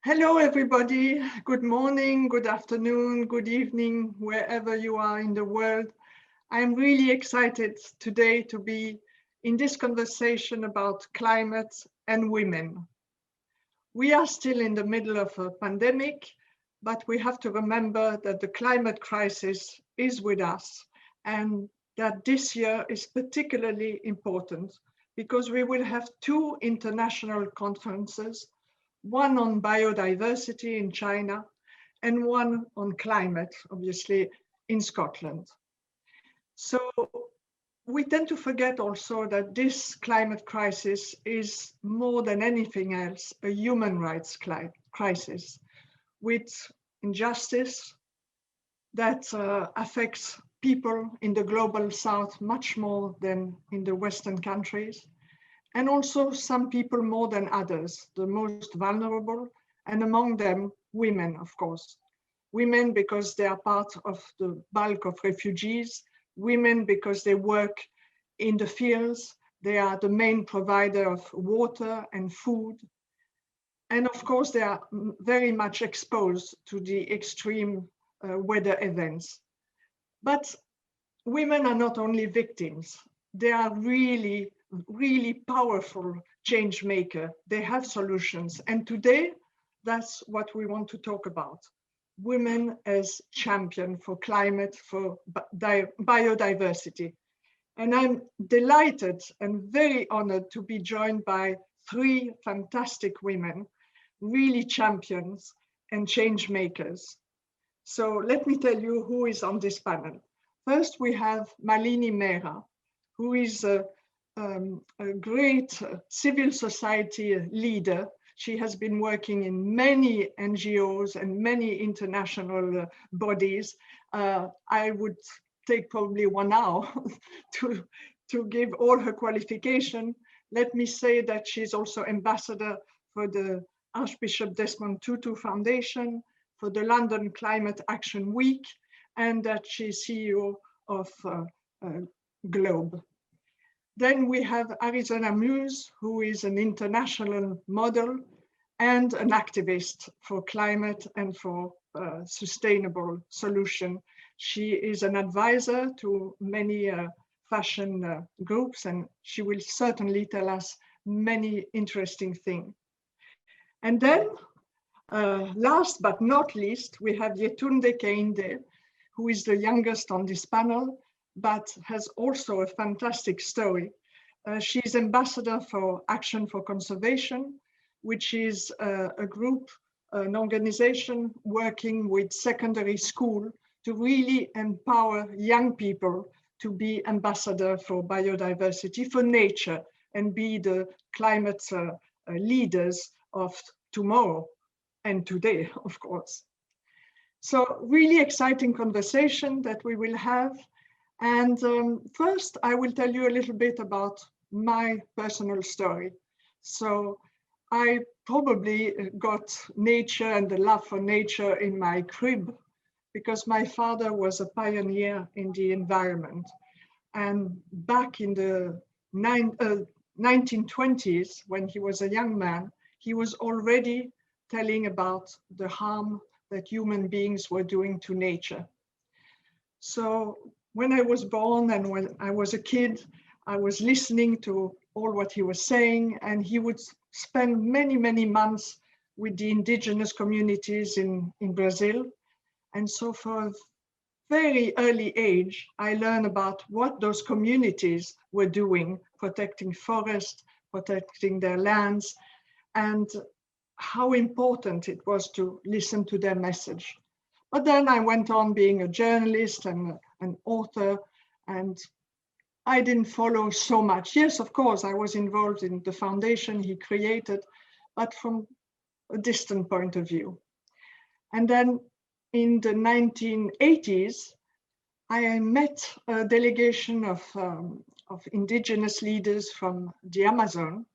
Hello, everybody. Good morning, good afternoon, good evening, wherever you are in the world. I'm really excited today to be in this conversation about climate and women. We are still in the middle of a pandemic, but we have to remember that the climate crisis is with us and that this year is particularly important because we will have two international conferences, one on biodiversity in China and one on climate, obviously, in Scotland. So we tend to forget also that this climate crisis is more than anything else a human rights crisis with injustice that affects people in the global south much more than in the Western countries. And also some people more than others, the most vulnerable, and among them, women, of course. Women because they are part of the bulk of refugees, women because they work in the fields, they are the main provider of water and food. And of course, they are very much exposed to the extreme weather events. But women are not only victims, they are really powerful change maker. They have solutions. And today, that's what we want to talk about. Women as champion for climate, for biodiversity. And I'm delighted and very honored to be joined by three fantastic women, really champions and change makers. So let me tell you who is on this panel. First, we have Malini Mehra, who is a great civil society leader. She has been working in many NGOs and many international bodies. I would take probably 1 hour to give all her qualification. Let me say that she's also ambassador for the Archbishop Desmond Tutu Foundation, for the London Climate Action Week, and that she's CEO of Globe. Then we have Arizona Muse, who is an international model and an activist for climate and for sustainable solution. She is an advisor to many fashion groups, and she will certainly tell us many interesting things. And then, last but not least, we have Jetun De Cainde, who is the youngest on this panel, but has also a fantastic story. She's ambassador for Action for Conservation, which is a group, an organization working with secondary school to really empower young people to be ambassador for biodiversity, for nature, and be the climate leaders of tomorrow and today, of course. So really exciting conversation that we will have. And first, I will tell you a little bit about my personal story. So I probably got nature and the love for nature in my crib because my father was a pioneer in the environment. And back in the 1920s, when he was a young man, he was already telling about the harm that human beings were doing to nature. So when I was born and when I was a kid, I was listening to all what he was saying, and he would spend many months with the indigenous communities in Brazil. And so for a very early age, I learned about what those communities were doing, protecting forests, protecting their lands, and how important it was to listen to their message. But then I went on being a journalist and an author, and I didn't follow so much. Yes, of course, I was involved in the foundation he created, but from a distant point of view. And then in the 1980s, I met a delegation of indigenous leaders from the Amazon.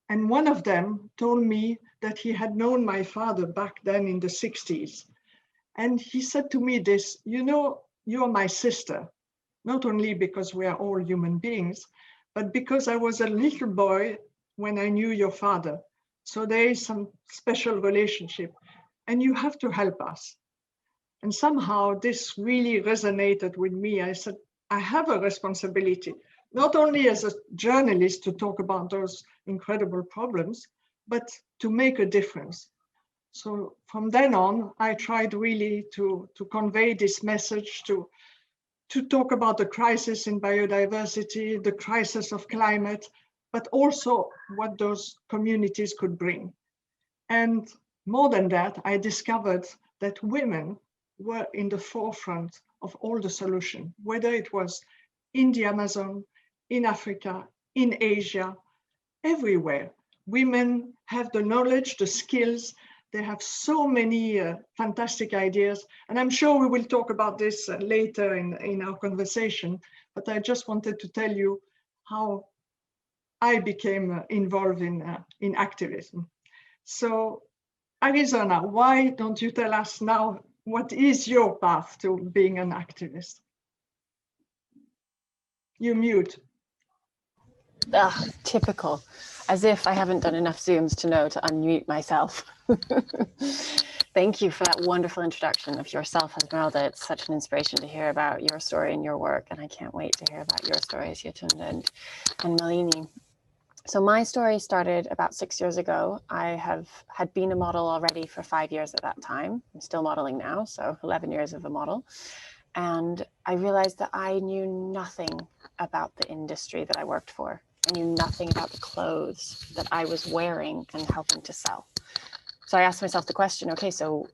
And one of them told me that he had known my father back then in the 60s. And he said to me this, you know, you're my sister, not only because we are all human beings, but because I was a little boy when I knew your father. So there is some special relationship, and you have to help us. And somehow this really resonated with me. I said, I have a responsibility, not only as a journalist to talk about those incredible problems, but to make a difference. So from then on, I tried really to convey this message, to talk about the crisis in biodiversity, the crisis of climate, but also what those communities could bring. And more than that, I discovered that women were in the forefront of all the solution, whether it was in the Amazon, in Africa, in Asia, everywhere. Women have the knowledge, the skills. They have so many fantastic ideas. And I'm sure we will talk about this later in our conversation, but I just wanted to tell you how I became involved in activism. So Arizona, why don't you tell us now, what is your path to being an activist? You mute. Typical, as if I haven't done enough Zooms to know to unmute myself. Thank you for that wonderful introduction of yourself, Esmeralda. It's such an inspiration to hear about your story and your work, and I can't wait to hear about your stories, Jetun and Malini. So my story started about 6 years ago. I had been a model already for 5 years at that time. I'm still modeling now, so 11 years of a model. And I realized that I knew nothing about the industry that I worked for. I knew nothing about the clothes that I was wearing and helping to sell. So I asked myself the question, okay, so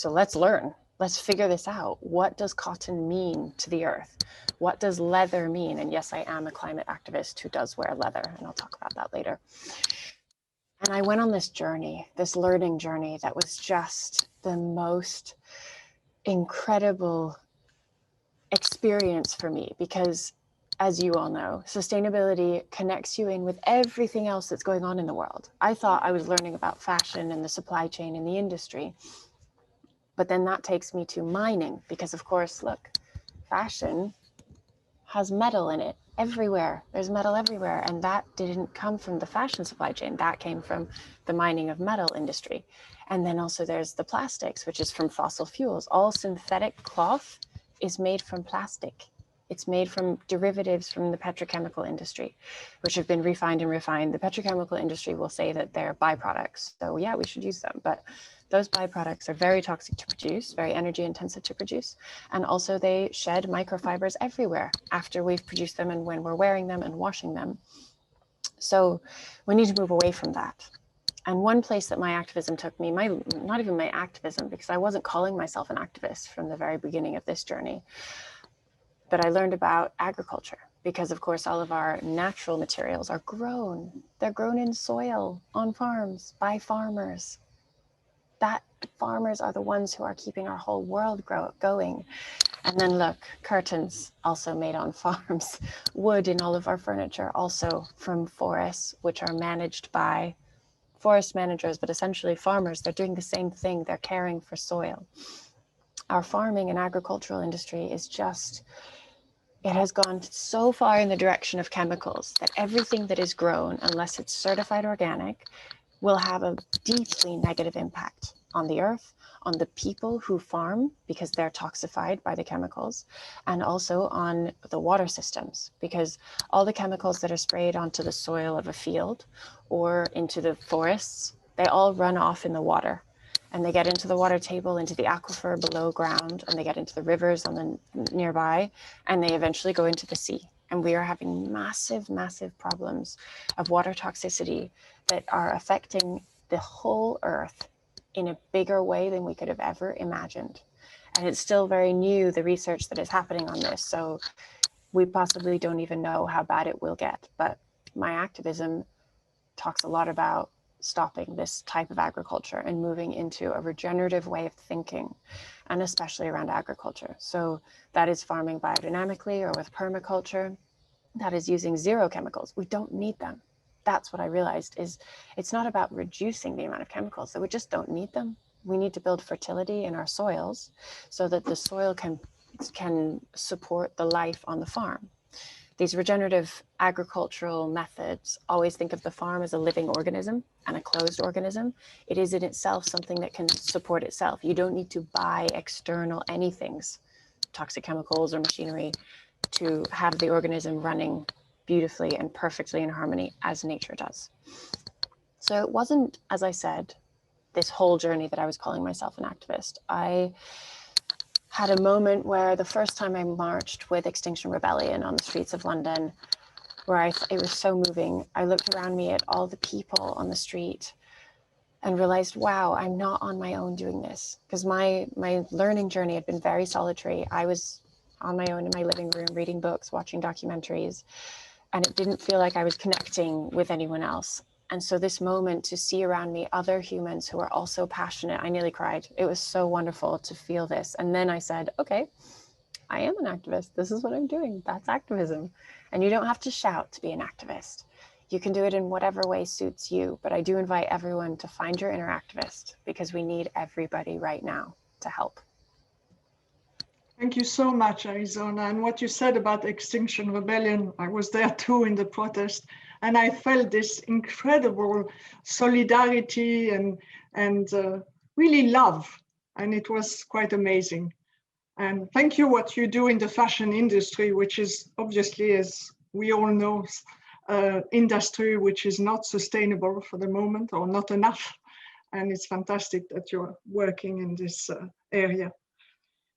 let's learn. Let's figure this out. What does cotton mean to the earth? What does leather mean? And yes, I am a climate activist who does wear leather, and I'll talk about that later. And I went on this journey, this learning journey that was just the most incredible experience for me, because as you all know, sustainability connects you in with everything else that's going on in the world. I thought I was learning about fashion and the supply chain in the industry, but then that takes me to mining, because of course, look, fashion has metal in it everywhere. There's metal everywhere, and that didn't come from the fashion supply chain. That came from the mining of metal industry. And then also there's the plastics, which is from fossil fuels. All synthetic cloth is made from plastic. It's made from derivatives from the petrochemical industry, which have been refined and refined. The petrochemical industry will say that they're byproducts. So yeah, we should use them. But those byproducts are very toxic to produce, very energy intensive to produce. And also they shed microfibers everywhere after we've produced them and when we're wearing them and washing them. So we need to move away from that. And one place that my activism took me, not even my activism, because I wasn't calling myself an activist from the very beginning of this journey, but I learned about agriculture, because of course all of our natural materials are grown. They're grown in soil on farms by farmers. That farmers are the ones who are keeping our whole world going. And then look, curtains also made on farms, wood in all of our furniture also from forests, which are managed by forest managers, but essentially farmers. They're doing the same thing. They're caring for soil. Our farming and agricultural industry is just, it has gone so far in the direction of chemicals that everything that is grown, unless it's certified organic, will have a deeply negative impact on the earth, on the people who farm, because they're toxified by the chemicals, and also on the water systems, because all the chemicals that are sprayed onto the soil of a field or into the forests, they all run off in the water, and they get into the water table, into the aquifer below ground, and they get into the rivers on the nearby, and they eventually go into the sea. And we are having massive, massive problems of water toxicity that are affecting the whole earth in a bigger way than we could have ever imagined. And it's still very new, the research that is happening on this. So we possibly don't even know how bad it will get. But my activism talks a lot about stopping this type of agriculture and moving into a regenerative way of thinking, and especially around agriculture. So that is farming biodynamically or with permaculture. That is using zero chemicals. We don't need them. That's what I realized, is it's not about reducing the amount of chemicals, that we just don't need them. We need to build fertility in our soils so that the soil can support the life on the farm. These regenerative agricultural methods always think of the farm as a living organism and a closed organism. It is in itself something that can support itself. You don't need to buy external anythings, toxic chemicals or machinery, to have the organism running beautifully and perfectly in harmony as nature does. So it wasn't, as I said, this whole journey that I was calling myself an activist. I had a moment where the first time I marched with Extinction Rebellion on the streets of London, where it was so moving. I looked around me at all the people on the street and realized, wow, I'm not on my own doing this. Because my learning journey had been very solitary. I was on my own in my living room, reading books, watching documentaries, and it didn't feel like I was connecting with anyone else. And so this moment to see around me other humans who are also passionate, I nearly cried. It was so wonderful to feel this. And then I said, okay, I am an activist. This is what I'm doing. That's activism. And you don't have to shout to be an activist. You can do it in whatever way suits you. But I do invite everyone to find your inner activist, because we need everybody right now to help. Thank you so much, Arizona. And what you said about Extinction Rebellion, I was there too in the protest, and I felt this incredible solidarity and really love, and it was quite amazing. And thank you what you do in the fashion industry, which is obviously, as we all know, industry which is not sustainable for the moment, or not enough. And it's fantastic that you're working in this area.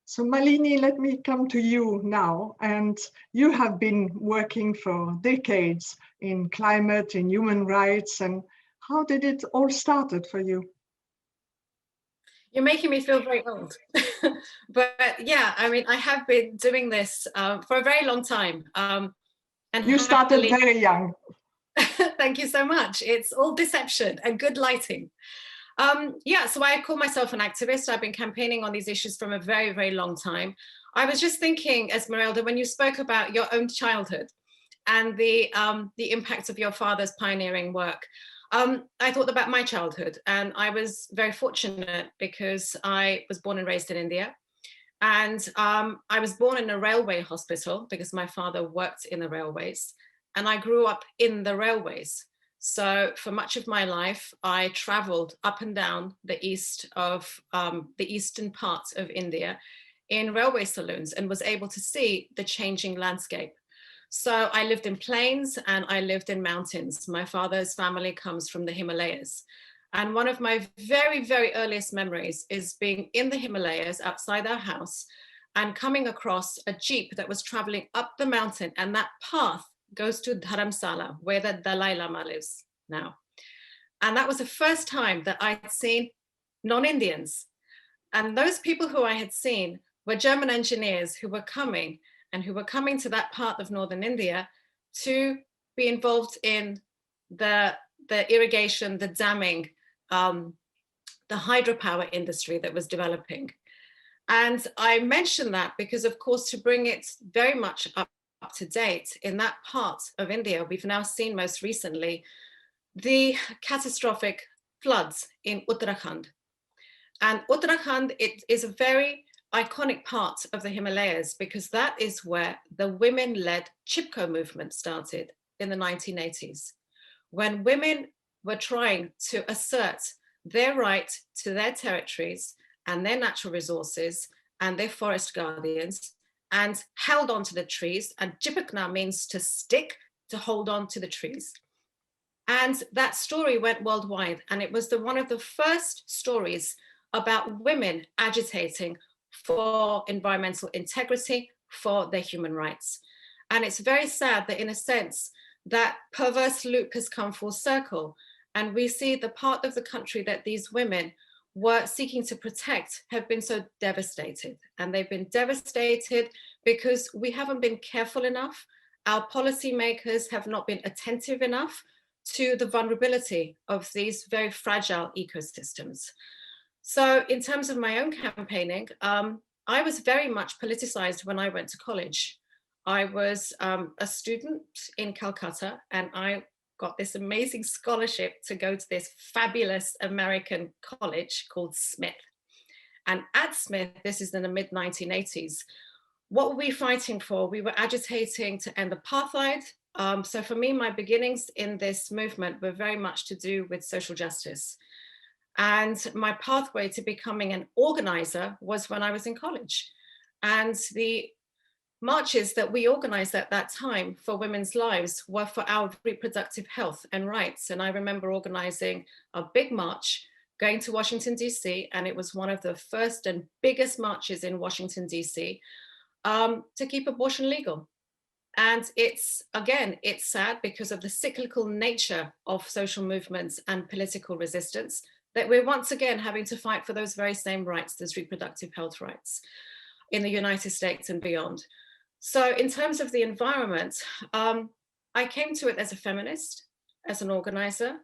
So Malini, let me come to you now. And you have been working for decades in climate, in human rights. And how did it all started for you? You're making me feel very old. But yeah, I mean, I have been doing this for a very long time. And you started very young. Thank you so much. It's all deception and good lighting. Yeah, so I call myself an activist. I've been campaigning on these issues from a very, very long time. I was just thinking, Esmeralda, when you spoke about your own childhood and the impact of your father's pioneering work, I thought about my childhood, and I was very fortunate because I was born and raised in India. And I was born in a railway hospital because my father worked in the railways, and I grew up in the railways. So for much of my life, I traveled up and down the eastern parts of India in railway saloons and was able to see the changing landscape. So I lived in plains and I lived in mountains. My father's family comes from the Himalayas. And one of my very, very earliest memories is being in the Himalayas outside our house and coming across a jeep that was traveling up the mountain, and that path goes to Dharamsala, where the Dalai Lama lives now. And that was the first time that I had seen non-Indians. And those people who I had seen were German engineers who were coming to that part of northern India to be involved in the irrigation, the damming, the hydropower industry that was developing. And I mention that because, of course, to bring it very much up to date, in that part of India, we've now seen most recently the catastrophic floods in Uttarakhand. And Uttarakhand, it is a very iconic part of the Himalayas because that is where the women-led Chipko movement started in the 1980s, when women were trying to assert their right to their territories and their natural resources and their forest guardians, and held on to the trees. And Chipkna means to stick, to hold on to the trees. And that story went worldwide. And it was one of the first stories about women agitating for environmental integrity, for their human rights. And it's very sad that, in a sense, that perverse loop has come full circle. And we see the part of the country that these women were seeking to protect have been so devastated. And they've been devastated because we haven't been careful enough. Our policymakers have not been attentive enough to the vulnerability of these very fragile ecosystems. So in terms of my own campaigning, I was very much politicized when I went to college. I was a student in Calcutta, and I got this amazing scholarship to go to this fabulous American college called Smith. And at Smith, this is in the mid-1980s, What were we fighting for? We were agitating to end apartheid. So for me, my beginnings in this movement were very much to do with social justice. And my pathway to becoming an organizer was when I was in college. And the marches that we organized at that time for women's lives were for our reproductive health and rights. And I remember organizing a big march, going to Washington, DC, and it was one of the first and biggest marches in Washington, DC, to keep abortion legal. And it's sad because of the cyclical nature of social movements and political resistance that we're once again having to fight for those very same rights as reproductive health rights in the United States and beyond. So in terms of the environment, I came to it as a feminist, as an organizer,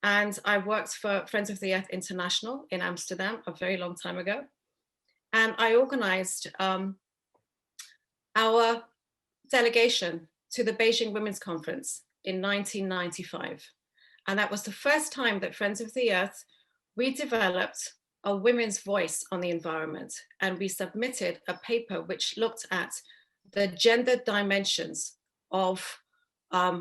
and I worked for Friends of the Earth International in Amsterdam a very long time ago. And I organized our delegation to the Beijing Women's Conference in 1995. And that was the first time that Friends of the Earth, we developed a women's voice on the environment. And we submitted a paper which looked at the gender dimensions of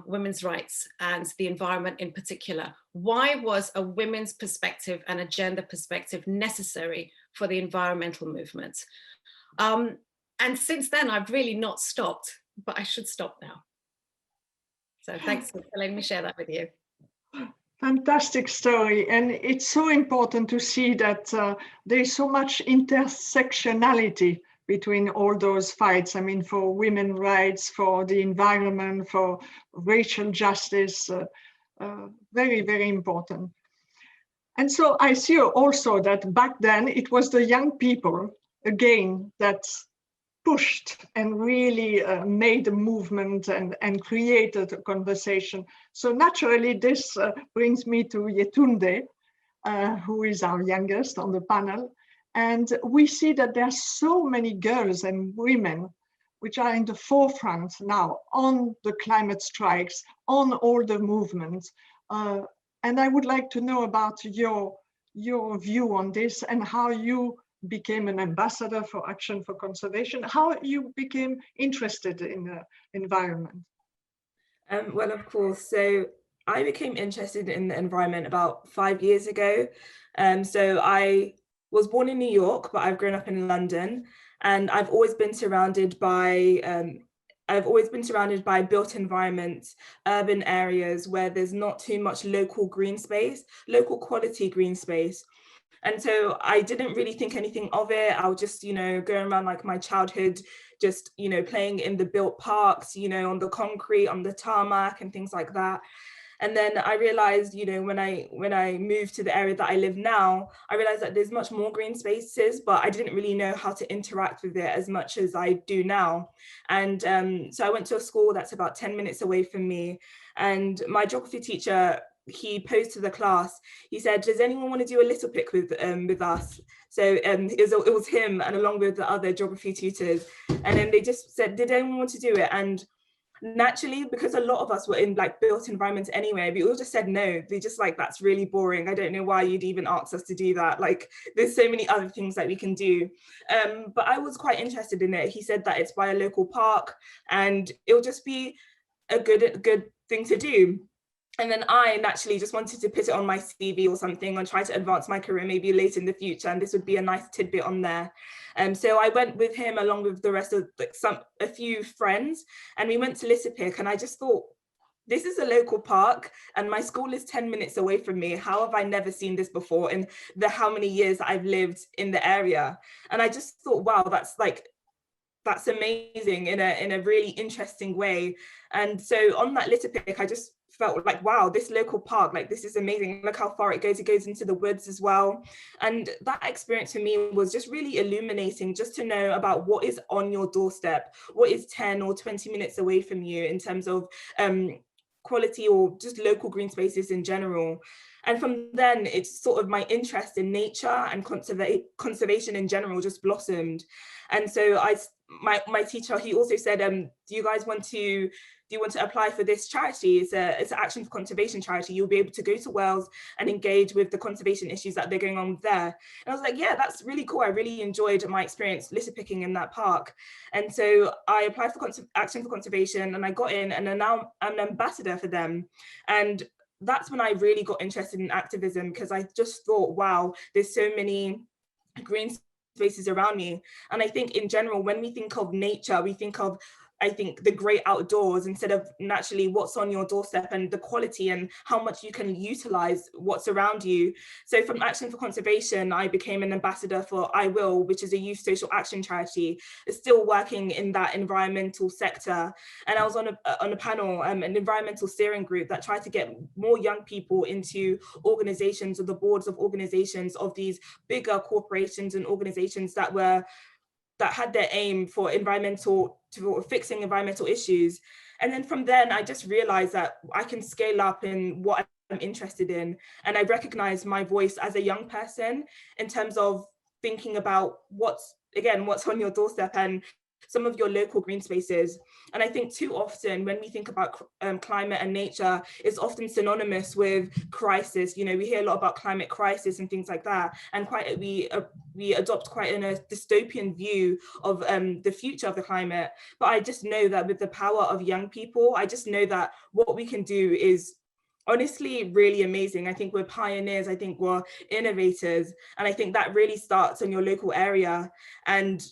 women's rights and the environment in particular. Why was a women's perspective and a gender perspective necessary for the environmental movement? And since then, I've really not stopped, but I should stop now. So thanks for letting me share that with you. Fantastic story. And it's so important to see that there is so much intersectionality between all those fights. I mean, for women's rights, for the environment, for racial justice, very, very important. And so I see also that back then it was the young people, again, that pushed and really made a movement and created a conversation. So naturally, this brings me to Jetun De, who is our youngest on the panel. And we see that there are so many girls and women which are in the forefront now on the climate strikes, on all the movements. And I would like to know about your view on this and how you became an ambassador for Action for Conservation, how you became interested in the environment. Well, of course. So I became interested in the environment about 5 years ago. So I was born in New York, but I've grown up in London, and I've always been surrounded by built environments, urban areas where there's not too much local green space, local quality green space. And so I didn't really think anything of it. I was just, going around like my childhood, just, playing in the built parks, on the concrete, on the tarmac and things like that. And then I realized, when I moved to the area that I live now, I realized that there's much more green spaces, but I didn't really know how to interact with it as much as I do now. And so I went to a school that's about 10 minutes away from me. And my geography teacher, he posed to the class, he said, does anyone want to do a little pick with us? So it was him and along with the other geography tutors. And then they just said, did anyone want to do it? And naturally, because a lot of us were in like built environments anyway, we all just said no. They just like, that's really boring. I don't know why you'd even ask us to do that. Like, there's so many other things that we can do. But I was quite interested in it. He said that it's by a local park and it'll just be a good thing to do. And then I naturally just wanted to put it on my CV or something and try to advance my career maybe later in the future. And this would be a nice tidbit on there. So I went with him along with the rest of a few friends, and we went to Lissipik, and I just thought, this is a local park and my school is 10 minutes away from me. How have I never seen this before in how many years I've lived in the area? And I just thought, wow, that's amazing in a really interesting way. And so on that Lissipik, I just felt like, wow, this local park, like, this is amazing. Look how far it goes into the woods as well. And that experience for me was just really illuminating, just to know about what is on your doorstep, what is 10 or 20 minutes away from you in terms of quality or just local green spaces in general. And from then, it's sort of my interest in nature and conservation in general just blossomed. And so I my teacher, he also said, do you want to apply for this charity? It's an Action for Conservation charity. You'll be able to go to Wales and engage with the conservation issues that they're going on there. And I was like, yeah, that's really cool. I really enjoyed my experience litter picking in that park. And so I applied for Action for Conservation, and I got in, and now I'm an ambassador for them. And that's when I really got interested in activism, because I just thought, wow, there's so many green spaces around me. And I think in general, when we think of nature, we think of, I think, the great outdoors instead of naturally what's on your doorstep and the quality and how much you can utilize what's around you. So from Action for Conservation, I became an ambassador for I Will, which is a youth social action charity. It's still working in that environmental sector. And I was on a panel, an environmental steering group that tried to get more young people into organizations or the boards of organizations of these bigger corporations and organizations that had their aim for fixing environmental issues. And then from then, I just realized that I can scale up in what I'm interested in. And I recognize my voice as a young person in terms of thinking about what's on your doorstep and some of your local green spaces. And I think too often when we think about climate and nature, it's often synonymous with crisis. You know, we hear a lot about climate crisis and things like that, and we adopt quite a dystopian view of the future of the climate. But I just know that with the power of young people, I just know that what we can do is honestly really amazing. I think we're pioneers, I think we're innovators, and I think that really starts in your local area. And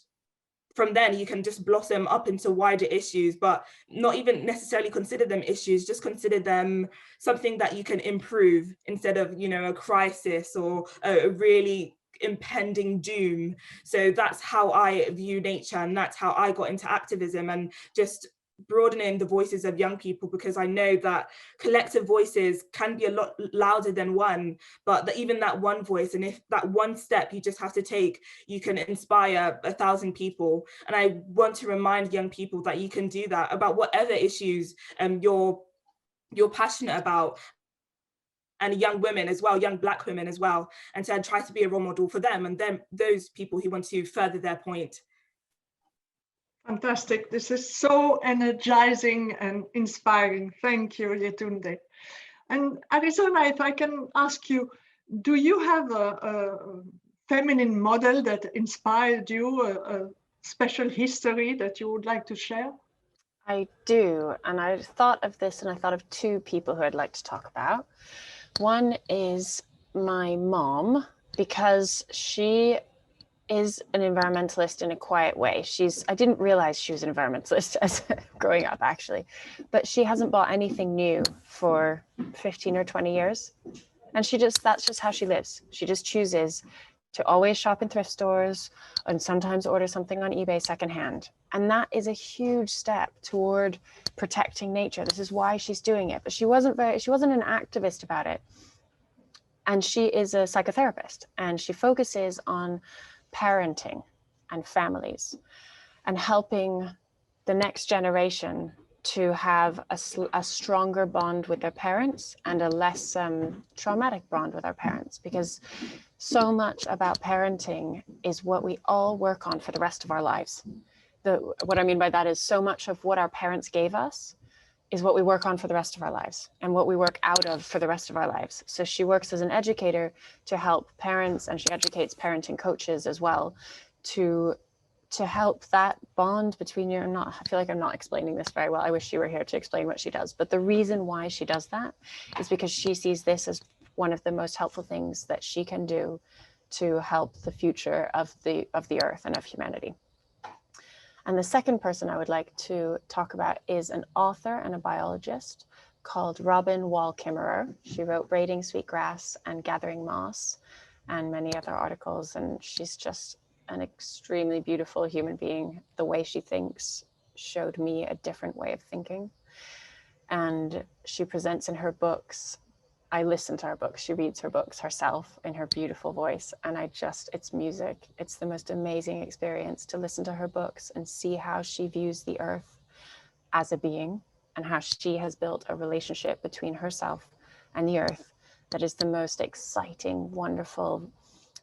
from then you can just blossom up into wider issues, but not even necessarily consider them issues, just consider them something that you can improve instead of, you know, a crisis or a really impending doom. So that's how I view nature, and that's how I got into activism, and just broadening the voices of young people, because I know that collective voices can be a lot louder than one, but even that one voice, and if that one step you just have to take, you can inspire 1,000 people. And I want to remind young people that you can do that about whatever issues you're passionate about, and young women as well, young Black women as well, and so I try to be a role model for them and those people who want to further their point. Fantastic. This is so energizing and inspiring. Thank you, Jetun De. And Arizona, if I can ask you, do you have a feminine model that inspired you, a special history that you would like to share? I do, and I thought of this, and I thought of two people who I'd like to talk about. One is my mom, because she is an environmentalist in a quiet way. I didn't realize she was an environmentalist as growing up, actually, but she hasn't bought anything new for 15 or 20 years. And that's just how she lives. She just chooses to always shop in thrift stores and sometimes order something on eBay secondhand. And that is a huge step toward protecting nature. This is why she's doing it. But she wasn't an activist about it. And she is a psychotherapist, and she focuses on parenting and families and helping the next generation to have a stronger bond with their parents and a less traumatic bond with our parents, because so much about parenting is what we all work on for the rest of our lives. What I mean by that is so much of what our parents gave us is what we work on for the rest of our lives and what we work out of for the rest of our lives. So she works as an educator to help parents, and she educates parenting coaches as well to help that bond between you. I feel like I'm not explaining this very well. I wish she were here to explain what she does. But the reason why she does that is because she sees this as one of the most helpful things that she can do to help the future of the earth and of humanity. And the second person I would like to talk about is an author and a biologist called Robin Wall Kimmerer. She wrote Braiding Sweetgrass and Gathering Moss and many other articles, and she's just an extremely beautiful human being. The way she thinks showed me a different way of thinking. And she presents in her books. I listen to her books. She reads her books herself in her beautiful voice. And it's music. It's the most amazing experience to listen to her books and see how she views the earth as a being, and how she has built a relationship between herself and the earth that is the most exciting, wonderful,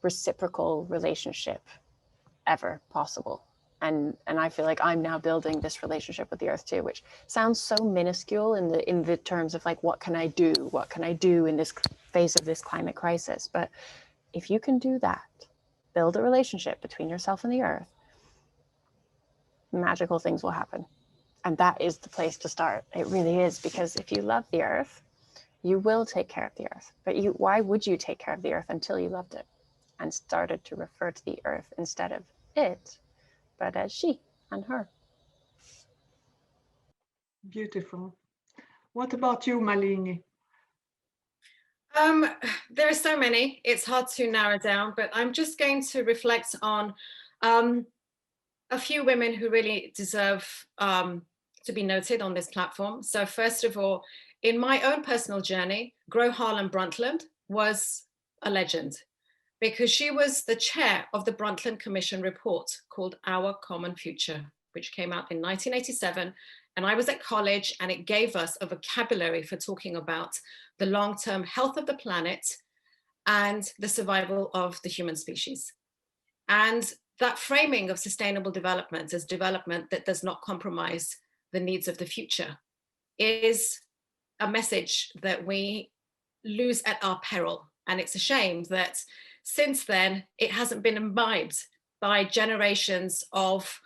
reciprocal relationship ever possible. And I feel like I'm now building this relationship with the earth too, which sounds so minuscule in the terms of like, what can I do? What can I do in this face of this climate crisis? But if you can do that, build a relationship between yourself and the earth, magical things will happen. And that is the place to start. It really is, because if you love the earth, you will take care of the earth. But why would you take care of the earth until you loved it and started to refer to the earth instead of it, but as she and her? Beautiful. What about you, Malini? There are so many, it's hard to narrow down, but I'm just going to reflect on a few women who really deserve to be noted on this platform. So first of all, in my own personal journey, Gro Harlem Brundtland was a legend, because she was the chair of the Brundtland Commission report called Our Common Future, which came out in 1987. And I was at college, and it gave us a vocabulary for talking about the long-term health of the planet and the survival of the human species. And that framing of sustainable development as development that does not compromise the needs of the future is a message that we lose at our peril. And it's a shame that since then, it hasn't been imbibed by generations of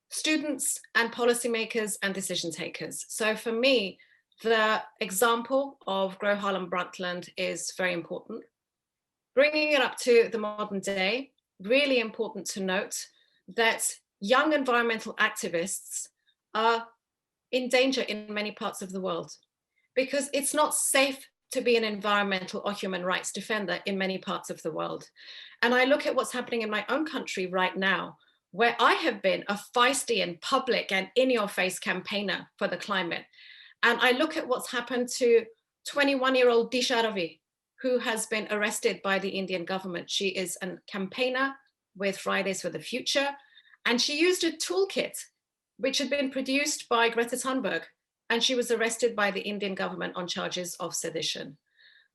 students and policymakers and decision takers. So for me, the example of Gro Harlem Brundtland is very important. Bringing it up to the modern day, really important to note that young environmental activists are in danger in many parts of the world, because it's not safe to be an environmental or human rights defender in many parts of the world. And I look at what's happening in my own country right now, where I have been a feisty and public and in-your-face campaigner for the climate. And I look at what's happened to 21-year-old Disha Ravi, who has been arrested by the Indian government. She is a campaigner with Fridays for the Future, and she used a toolkit which had been produced by Greta Thunberg, and she was arrested by the Indian government on charges of sedition.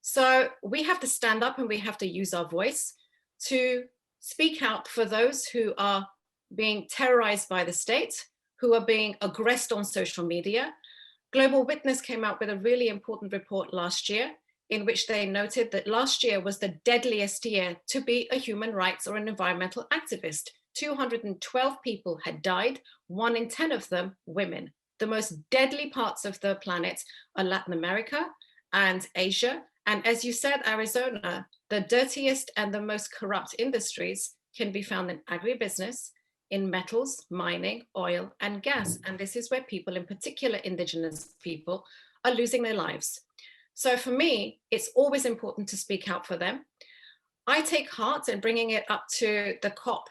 So we have to stand up and we have to use our voice to speak out for those who are being terrorized by the state, who are being aggressed on social media. Global Witness came out with a really important report last year, in which they noted that last year was the deadliest year to be a human rights or an environmental activist. 212 people had died, 1 in 10 of them women. The most deadly parts of the planet are Latin America and Asia. And as you said, Arizona, the dirtiest and the most corrupt industries can be found in agribusiness, in metals, mining, oil, and gas. And this is where people, in particular indigenous people, are losing their lives. So for me, it's always important to speak out for them. I take heart in bringing it up to the COP,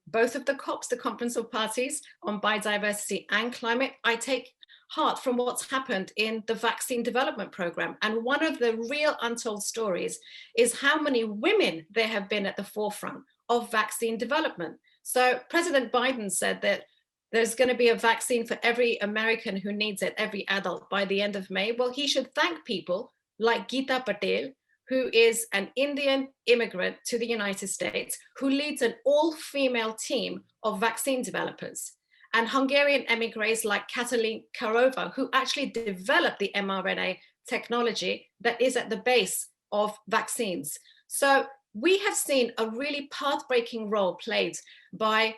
both of the COPs, the Conference of Parties on Biodiversity and Climate. I take heart from what's happened in the vaccine development program. And one of the real untold stories is how many women there have been at the forefront of vaccine development. So President Biden said that there's going to be a vaccine for every American who needs it, every adult, by the end of May. Well, he should thank people like Geeta Patel, who is an Indian immigrant to the United States, who leads an all-female team of vaccine developers, and Hungarian emigres like Katalin Karova, who actually developed the mRNA technology that is at the base of vaccines. So we have seen a really path-breaking role played by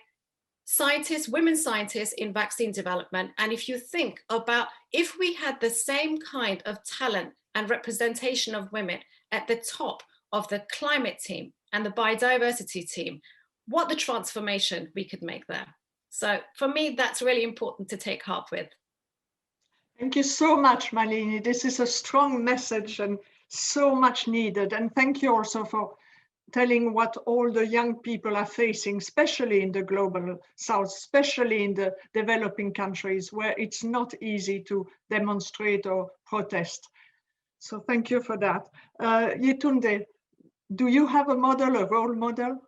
scientists, women scientists in vaccine development. And if you think about if we had the same kind of talent and representation of women at the top of the climate team and the biodiversity team, what the transformation we could make there. So for me, that's really important to take heart with. Thank you so much, Malini. This is a strong message and so much needed. And thank you also for telling what all the young people are facing, especially in the global south, especially in the developing countries where it's not easy to demonstrate or protest. So thank you for that. Jetun De, do you have a model, a role model?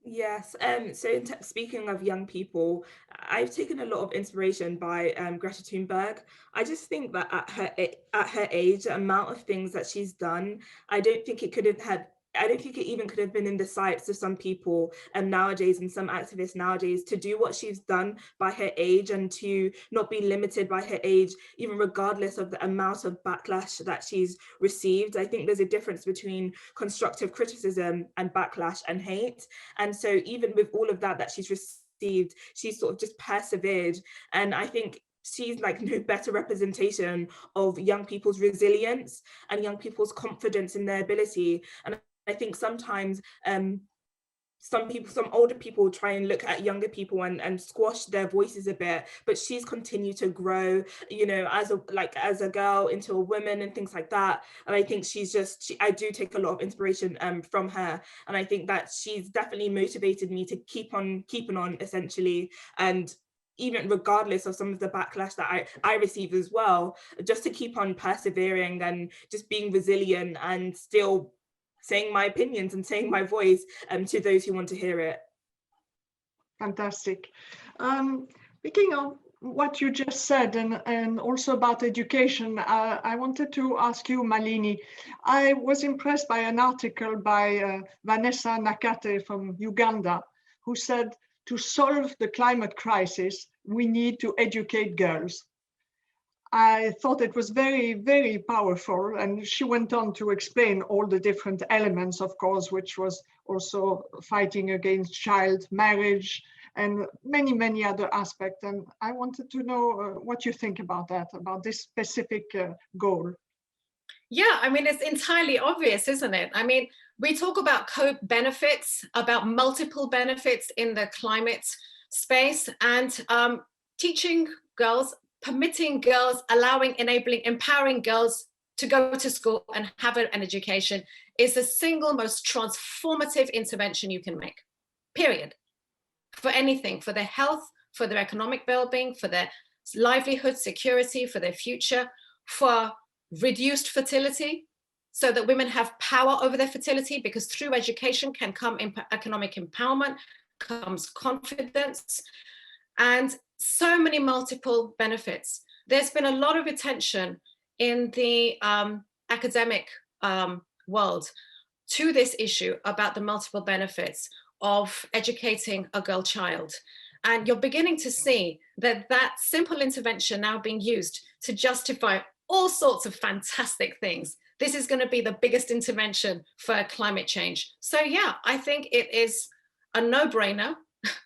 Yes, so speaking of young people, I've taken a lot of inspiration by Greta Thunberg. I just think that at her age, the amount of things that she's done, I don't think it could have I don't think it even could have been in the sights of some people nowadays, and some activists nowadays, to do what she's done by her age and to not be limited by her age, even regardless of the amount of backlash that she's received. I think there's a difference between constructive criticism and backlash and hate. And so even with all of that she's received, she's sort of just persevered. And I think she's like no better representation of young people's resilience and young people's confidence in their ability. And I think sometimes some older people try and look at younger people and squash their voices a bit, but she's continued to grow, you know, as a girl into a woman and things like that. And I think I do take a lot of inspiration from her, and I think that she's definitely motivated me to keep on keeping on, essentially. And even regardless of some of the backlash that I receive as well, just to keep on persevering and just being resilient and still saying my opinions and saying my voice to those who want to hear it. Fantastic. Speaking of what you just said, and also about education, I wanted to ask you, Malini. I was impressed by an article by Vanessa Nakate from Uganda, who said, to solve the climate crisis, we need to educate girls. I thought it was very, very powerful. And she went on to explain all the different elements, of course, which was also fighting against child marriage and many, many other aspects. And I wanted to know what you think about that, about this specific goal. Yeah, I mean, it's entirely obvious, isn't it? I mean, we talk about co-benefits, about multiple benefits in the climate space, and teaching girls, permitting girls, allowing, enabling, empowering girls to go to school and have an education is the single most transformative intervention you can make, period. For anything, for their health, for their economic well-being, for their livelihood, security, for their future, for reduced fertility, so that women have power over their fertility, because through education can come economic empowerment, comes confidence, and so many multiple benefits. There's been a lot of attention in the academic world to this issue about the multiple benefits of educating a girl child. And you're beginning to see that that simple intervention now being used to justify all sorts of fantastic things. This is going to be the biggest intervention for climate change. So yeah, I think it is a no-brainer.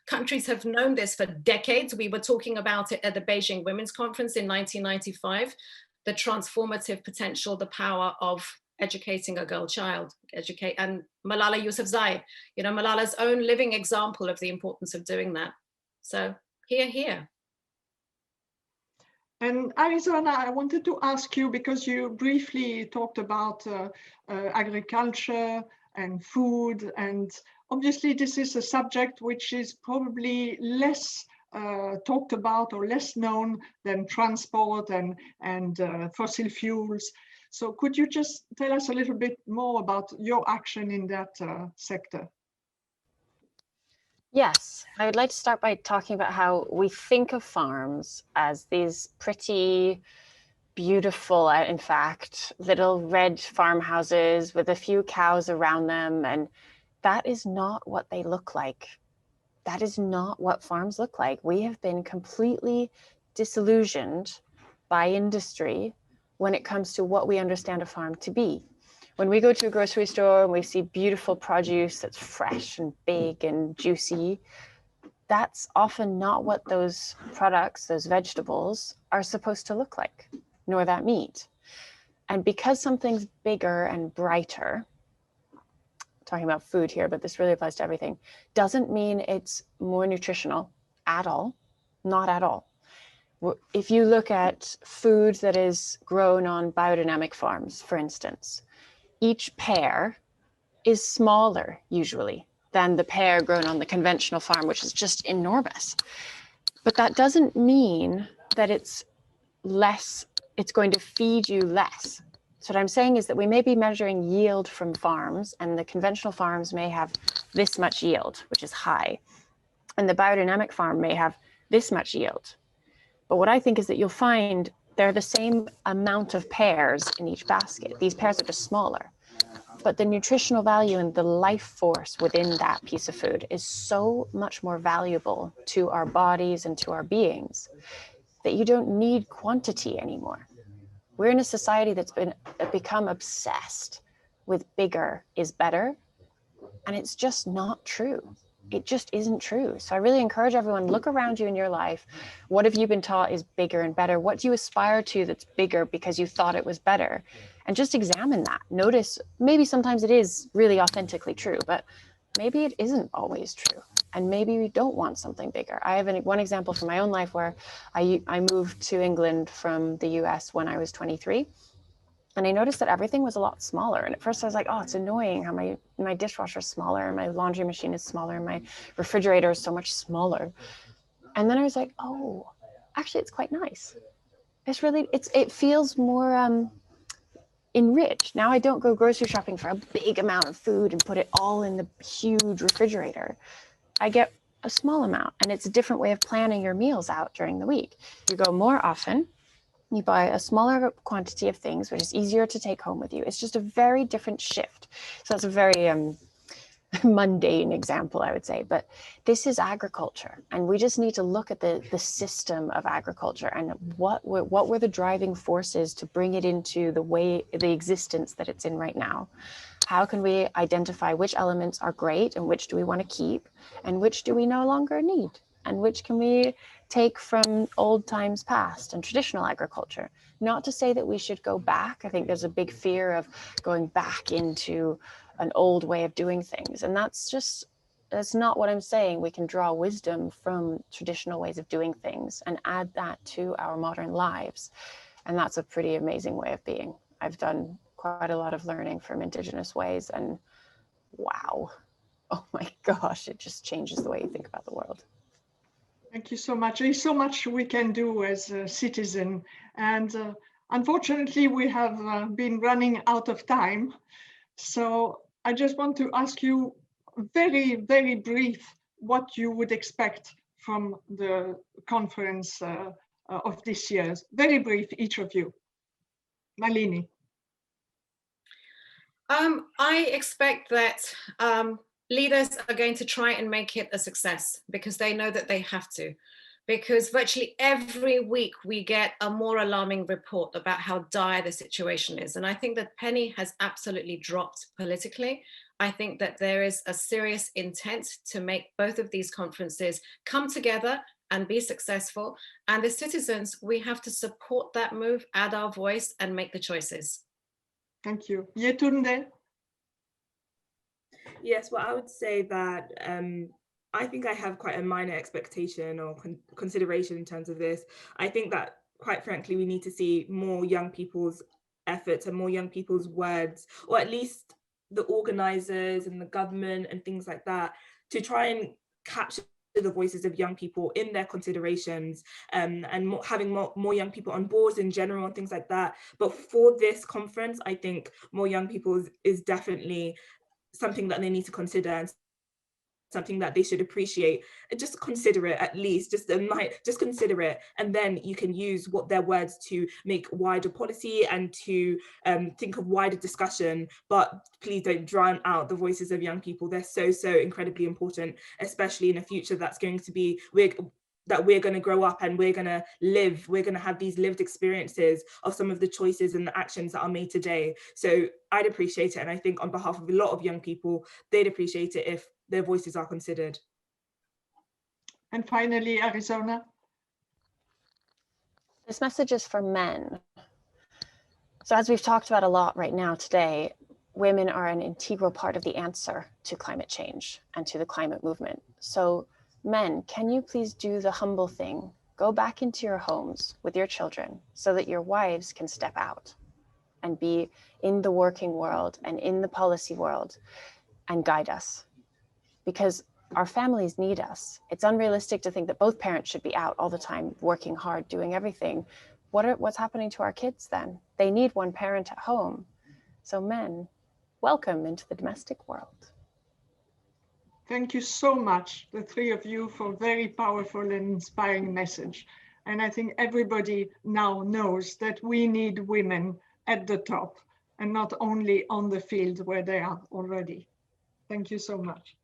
Countries have known this for decades. We were talking about it at the Beijing Women's Conference in 1995, the transformative potential, the power of educating a girl child, and Malala Yousafzai, you know, Malala's own living example of the importance of doing that. So hear, hear. And Arizona, I wanted to ask you, because you briefly talked about agriculture and food, and obviously this is a subject which is probably less talked about or less known than transport and fossil fuels. So could you just tell us a little bit more about your action in that sector? Yes, I would like to start by talking about how we think of farms as these pretty beautiful, in fact, little red farmhouses with a few cows around them. And that is not what they look like. That is not what farms look like. We have been completely disillusioned by industry when it comes to what we understand a farm to be. When we go to a grocery store and we see beautiful produce that's fresh and big and juicy, that's often not what those products, those vegetables, are supposed to look like, nor that meat. And because something's bigger and brighter, talking about food here, but this really applies to everything, doesn't mean it's more nutritional at all, not at all. If you look at food that is grown on biodynamic farms, for instance, each pear is smaller usually than the pear grown on the conventional farm, which is just enormous. But that doesn't mean that it's going to feed you less. So what I'm saying is that we may be measuring yield from farms, and the conventional farms may have this much yield, which is high, and the biodynamic farm may have this much yield. But what I think is that you'll find they're the same amount of pears in each basket. These pears are just smaller. but the nutritional value and the life force within that piece of food is so much more valuable to our bodies and to our beings that you don't need quantity anymore. We're in a society that's become obsessed with bigger is better, and it's just not true. It just isn't true. So I really encourage everyone, look around you in your life. What have you been taught is bigger and better? What do you aspire to that's bigger because you thought it was better? And just examine that. Notice, maybe sometimes it is really authentically true, but maybe it isn't always true. And maybe we don't want something bigger. I have one example from my own life where I moved to England from the US when I was 23. And I noticed that everything was a lot smaller. And at first I was like, oh, it's annoying how my dishwasher is smaller and my laundry machine is smaller and my refrigerator is so much smaller. And then I was like, oh, actually, it's quite nice. It feels more enriched. Now I don't go grocery shopping for a big amount of food and put it all in the huge refrigerator. I get a small amount, and it's a different way of planning your meals out during the week. You go more often. You buy a smaller quantity of things, which is easier to take home with you. It's just a very different shift. So that's a very mundane example, I would say, but this is agriculture. And we just need to look at the system of agriculture and what were the driving forces to bring it into the existence that it's in right now. How can we identify which elements are great and which do we want to keep and which do we no longer need? And which can we take from old times past and traditional agriculture? Not to say that we should go back. I think there's a big fear of going back into an old way of doing things. And that's not what I'm saying. We can draw wisdom from traditional ways of doing things and add that to our modern lives. And that's a pretty amazing way of being. I've done quite a lot of learning from indigenous ways, and wow, oh my gosh, it just changes the way you think about the world. Thank you so much. There's so much we can do as a citizen. And unfortunately, we have been running out of time. So I just want to ask you very, very brief what you would expect from the conference of this year. Very brief, each of you. Malini. I expect that leaders are going to try and make it a success because they know that they have to. Because virtually every week we get a more alarming report about how dire the situation is. And I think that penny has absolutely dropped politically. I think that there is a serious intent to make both of these conferences come together and be successful. And as citizens, we have to support that move, add our voice, and make the choices. Thank you. Jetun De? Yes, well, I would say that I think I have quite a minor expectation or consideration in terms of this. I think that, quite frankly, we need to see more young people's efforts and more young people's words, or at least the organizers and the government and things like that, to try and capture the voices of young people in their considerations, and having more young people on boards in general and things like that. But for this conference, I think more young people is definitely something that they need to consider and something that they should appreciate. And just consider it, at least just consider it, and then you can use their words to make wider policy and to think of wider discussion. But please don't drown out the voices of young people. They're so incredibly important, especially in a future that's going to be that we're going to grow up and we're going to have these lived experiences of some of the choices and the actions that are made today. So I'd appreciate it, and I think on behalf of a lot of young people, they'd appreciate it if their voices are considered. And finally, Arizona. This message is for men. So as we've talked about a lot right now today, women are an integral part of the answer to climate change and to the climate movement. So men, can you please do the humble thing? Go back into your homes with your children so that your wives can step out and be in the working world and in the policy world and guide us. Because our families need us. It's unrealistic to think that both parents should be out all the time, working hard, doing everything. What's happening to our kids then? They need one parent at home. So men, welcome into the domestic world. Thank you so much, the three of you, for a very powerful and inspiring message. And I think everybody now knows that we need women at the top. and not only on the field where they are already. Thank you so much.